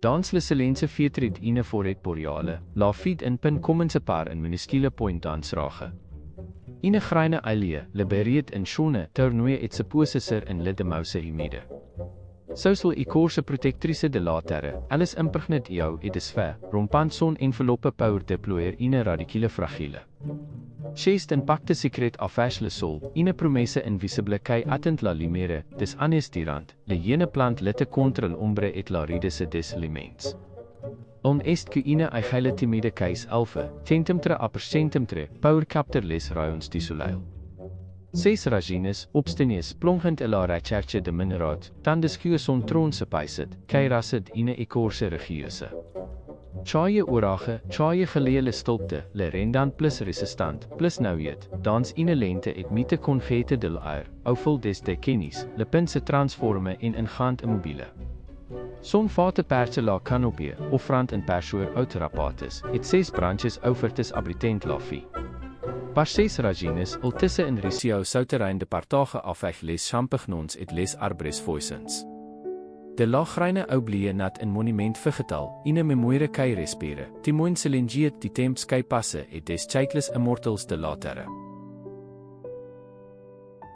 Dans Lisselense Feetrid ine Foret Boreale, la feed in pin Commense paar in minuscule point dansrage. Ine Greine Eilie, Liberiet in Shone, Tournooi et Supposiser in Lidemause Humide. Social Icorse Protectrice de la Terre, alles impregnat jou et de sfère, rompant son enveloppe power deployer ine radicule fragile. Chest in pacte secret affaire le sol, ine promesse invisible kai attent la limere, des annes dirant, le jene plant lette contre l'ombre et la ridese des elements. On est que ine eigele timide kais alpha, centimtre a percentimtre, power capter les rayons du soleil. Ses ragines, obstinies, plongend la recherche de mineraat, tandis que son troon se paiset, kai rasset ine ecorse regiose. Chaie orage, chaie geleele stulpte, le rendant plus resistant, plus nauwheid, dans ine lente et mite confete de l'air, aufvol des decennies, le pinse transforme in ingant immobile. Son vate perse la canopie, offrand in persoor uit rapates, et ses branches overtes abritent la vie. Par ses ragines, al tussen in Risio souterrein de partage afweg les champignons et les arbres voisins. De lagreine oublie nat in monument vegetal, ine memoire kai respire, timoin selengiet die temps kai passe et des cyclus immortals de la terre.